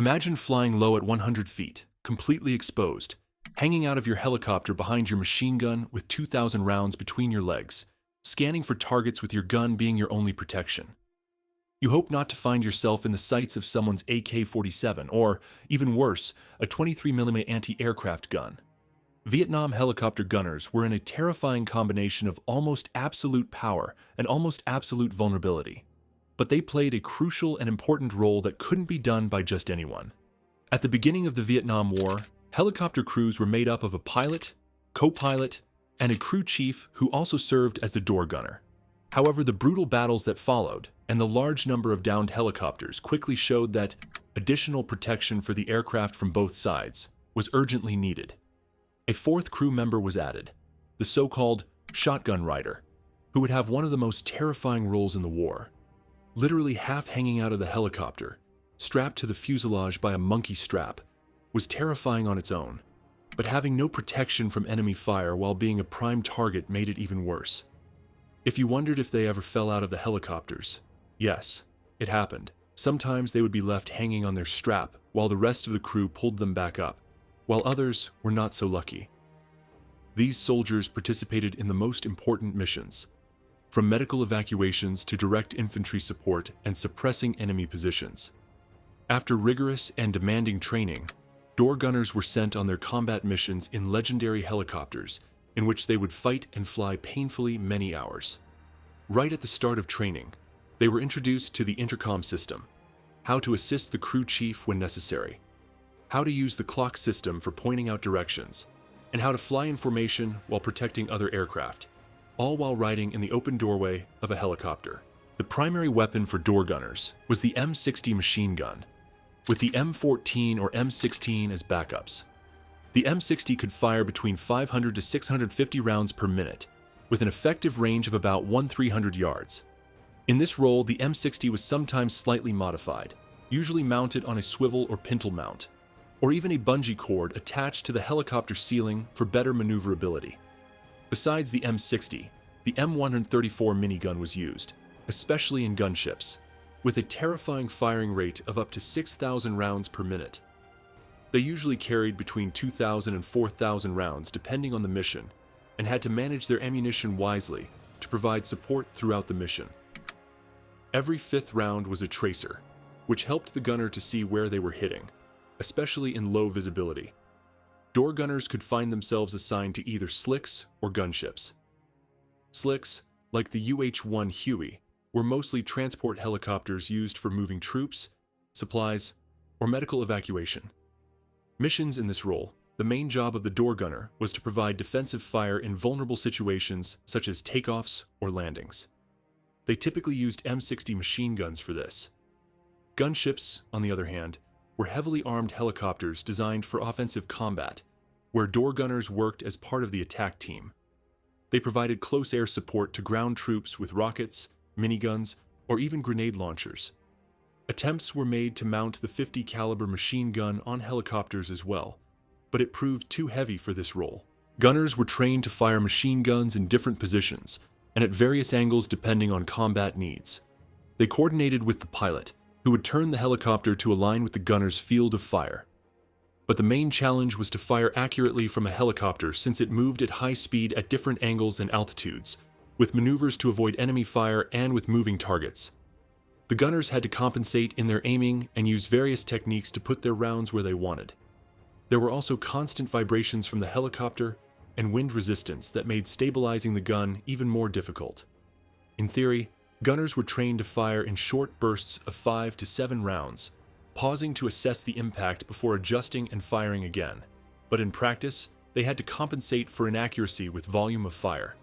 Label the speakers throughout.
Speaker 1: Imagine flying low at 100 feet, completely exposed, hanging out of your helicopter behind your machine gun with 2,000 rounds between your legs, scanning for targets with your gun being your only protection. You hope not to find yourself in the sights of someone's AK-47 or, even worse, a 23mm anti-aircraft gun. Vietnam helicopter gunners were in a terrifying combination of almost absolute power and almost absolute vulnerability. But they played a crucial and important role that couldn't be done by just anyone. At the beginning of the Vietnam War, helicopter crews were made up of a pilot, co-pilot, and a crew chief who also served as the door gunner. However, the brutal battles that followed and the large number of downed helicopters quickly showed that additional protection for the aircraft from both sides was urgently needed. A fourth crew member was added, the so-called shotgun rider, who would have one of the most terrifying roles in the war. Literally half hanging out of the helicopter, strapped to the fuselage by a monkey strap, was terrifying on its own, but having no protection from enemy fire while being a prime target made it even worse. If you wondered if they ever fell out of the helicopters, yes, it happened. Sometimes they would be left hanging on their strap while the rest of the crew pulled them back up, while others were not so lucky. These soldiers participated in the most important missions, from medical evacuations to direct infantry support and suppressing enemy positions. After rigorous and demanding training, door gunners were sent on their combat missions in legendary helicopters in which they would fight and fly painfully many hours. Right at the start of training, they were introduced to the intercom system, how to assist the crew chief when necessary, how to use the clock system for pointing out directions, and how to fly in formation while protecting other aircraft, all while riding in the open doorway of a helicopter. The primary weapon for door gunners was the M60 machine gun, with the M14 or M16 as backups. The M60 could fire between 500 to 650 rounds per minute, with an effective range of about 1,300 yards. In this role, the M60 was sometimes slightly modified, usually mounted on a swivel or pintle mount, or even a bungee cord attached to the helicopter ceiling for better maneuverability. Besides the M60, the M134 minigun was used, especially in gunships, with a terrifying firing rate of up to 6,000 rounds per minute. They usually carried between 2,000 and 4,000 rounds depending on the mission, and had to manage their ammunition wisely to provide support throughout the mission. Every fifth round was a tracer, which helped the gunner to see where they were hitting, especially in low visibility. Door gunners could find themselves assigned to either slicks or gunships. Slicks, like the UH-1 Huey, were mostly transport helicopters used for moving troops, supplies, or medical evacuation. Missions in this role, the main job of the door gunner was to provide defensive fire in vulnerable situations such as takeoffs or landings. They typically used M60 machine guns for this. Gunships, on the other hand, were heavily armed helicopters designed for offensive combat, where door gunners worked as part of the attack team. They provided close air support to ground troops with rockets, miniguns, or even grenade launchers. Attempts were made to mount the .50 caliber machine gun on helicopters as well, but it proved too heavy for this role. Gunners were trained to fire machine guns in different positions and at various angles depending on combat needs. They coordinated with the pilot, who would turn the helicopter to align with the gunner's field of fire. But the main challenge was to fire accurately from a helicopter since it moved at high speed at different angles and altitudes, with maneuvers to avoid enemy fire and with moving targets. The gunners had to compensate in their aiming and use various techniques to put their rounds where they wanted. There were also constant vibrations from the helicopter and wind resistance that made stabilizing the gun even more difficult. In theory, gunners were trained to fire in short bursts of 5 to 7 rounds, pausing to assess the impact before adjusting and firing again. But in practice, they had to compensate for inaccuracy with volume of fire.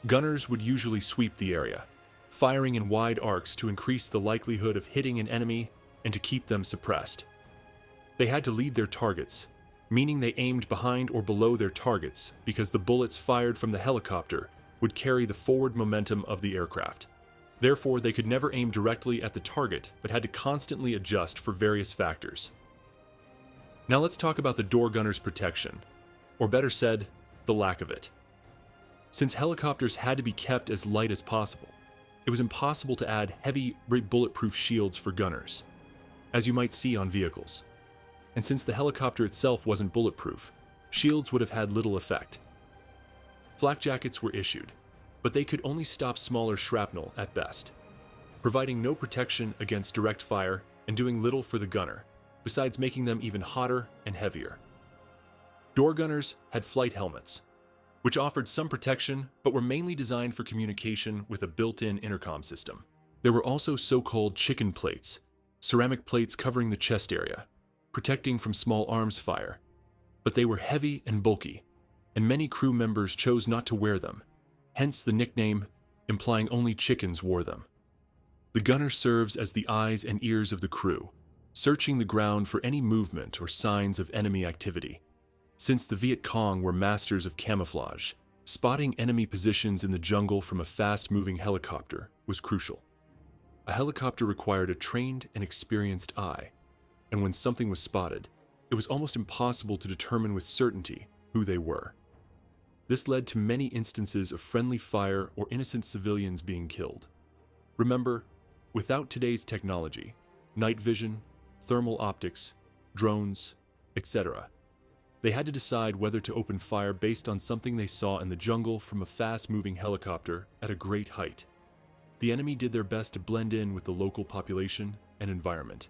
Speaker 1: Gunners would usually sweep the area, firing in wide arcs to increase the likelihood of hitting an enemy and to keep them suppressed. They had to lead their targets, meaning they aimed behind or below their targets because the bullets fired from the helicopter would carry the forward momentum of the aircraft. Therefore, they could never aim directly at the target, but had to constantly adjust for various factors. Now let's talk about the door gunner's protection, or better said, the lack of it. Since helicopters had to be kept as light as possible, it was impossible to add heavy bulletproof shields for gunners. as you might see on vehicles. And since the helicopter itself wasn't bulletproof, shields would have had little effect. Flak jackets were issued, but they could only stop smaller shrapnel at best, providing no protection against direct fire and doing little for the gunner, besides making them even hotter and heavier. Door gunners had flight helmets, which offered some protection but were mainly designed for communication with a built-in intercom system. There were also so-called chicken plates, ceramic plates covering the chest area, protecting from small arms fire, but they were heavy and bulky, and many crew members chose not to wear them, hence the nickname implying only chickens wore them. The gunner serves as the eyes and ears of the crew, searching the ground for any movement or signs of enemy activity. Since the Viet Cong were masters of camouflage, spotting enemy positions in the jungle from a fast-moving helicopter was crucial. A helicopter required a trained and experienced eye, and when something was spotted, it was almost impossible to determine with certainty who they were. This led to many instances of friendly fire or innocent civilians being killed. Remember, without today's technology, night vision, thermal optics, drones, etc., they had to decide whether to open fire based on something they saw in the jungle from a fast-moving helicopter at a great height. The enemy did their best to blend in with the local population and environment,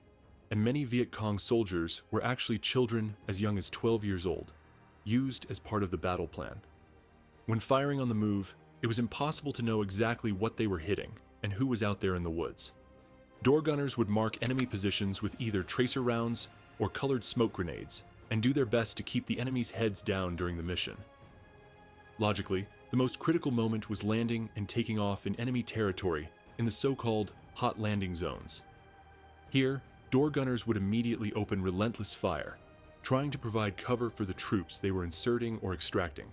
Speaker 1: and many Viet Cong soldiers were actually children as young as 12 years old, used as part of the battle plan. When firing on the move, it was impossible to know exactly what they were hitting and who was out there in the woods. Door gunners would mark enemy positions with either tracer rounds or colored smoke grenades and do their best to keep the enemy's heads down during the mission. Logically, the most critical moment was landing and taking off in enemy territory in the so-called hot landing zones. Here, door gunners would immediately open relentless fire, trying to provide cover for the troops they were inserting or extracting.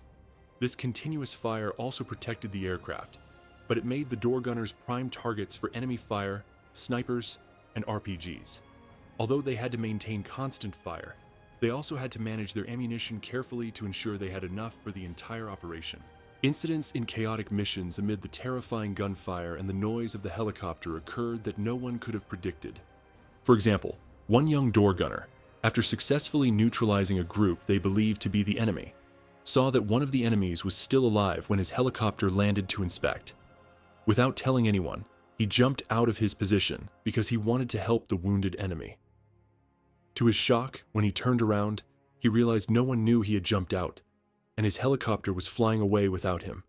Speaker 1: This continuous fire also protected the aircraft, but it made the door gunners prime targets for enemy fire, snipers, and RPGs. Although they had to maintain constant fire, they also had to manage their ammunition carefully to ensure they had enough for the entire operation. Incidents in chaotic missions amid the terrifying gunfire and the noise of the helicopter occurred that no one could have predicted. For example, one young door gunner, after successfully neutralizing a group they believed to be the enemy, saw that one of the enemies was still alive when his helicopter landed to inspect. Without telling anyone, he jumped out of his position because he wanted to help the wounded enemy. To his shock, when he turned around, he realized no one knew he had jumped out, and his helicopter was flying away without him.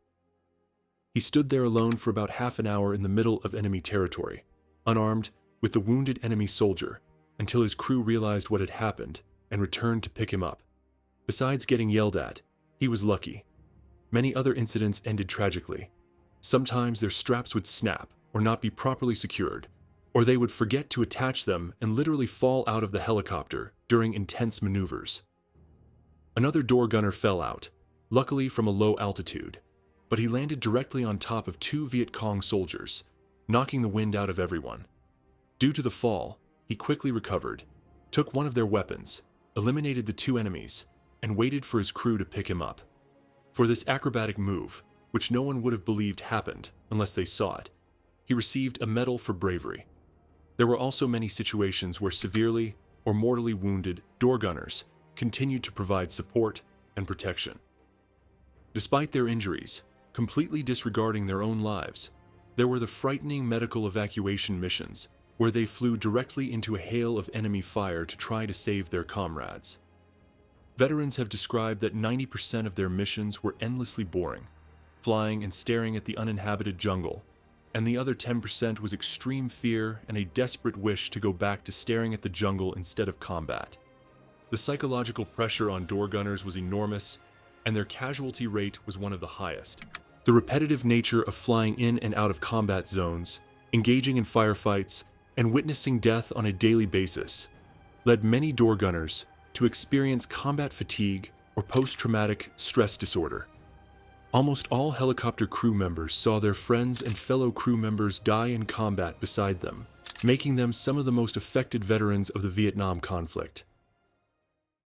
Speaker 1: He stood there alone for about half an hour in the middle of enemy territory, unarmed, with the wounded enemy soldier, until his crew realized what had happened and returned to pick him up. Besides getting yelled at, he was lucky. Many other incidents ended tragically. Sometimes their straps would snap or not be properly secured, or they would forget to attach them and literally fall out of the helicopter during intense maneuvers. Another door gunner fell out, luckily from a low altitude, but he landed directly on top of two Viet Cong soldiers, knocking the wind out of everyone. Due to the fall, he quickly recovered, took one of their weapons, eliminated the two enemies, and waited for his crew to pick him up. For this acrobatic move, which no one would have believed happened unless they saw it, he received a medal for bravery. There were also many situations where severely or mortally wounded door gunners continued to provide support and protection. Despite their injuries, completely disregarding their own lives, there were the frightening medical evacuation missions where they flew directly into a hail of enemy fire to try to save their comrades. Veterans have described that 90% of their missions were endlessly boring, flying and staring at the uninhabited jungle, and the other 10% was extreme fear and a desperate wish to go back to staring at the jungle instead of combat. The psychological pressure on door gunners was enormous, and their casualty rate was one of the highest. The repetitive nature of flying in and out of combat zones, engaging in firefights, and witnessing death on a daily basis led many door gunners to experience combat fatigue or post-traumatic stress disorder. Almost all helicopter crew members saw their friends and fellow crew members die in combat beside them, making them some of the most affected veterans of the Vietnam conflict.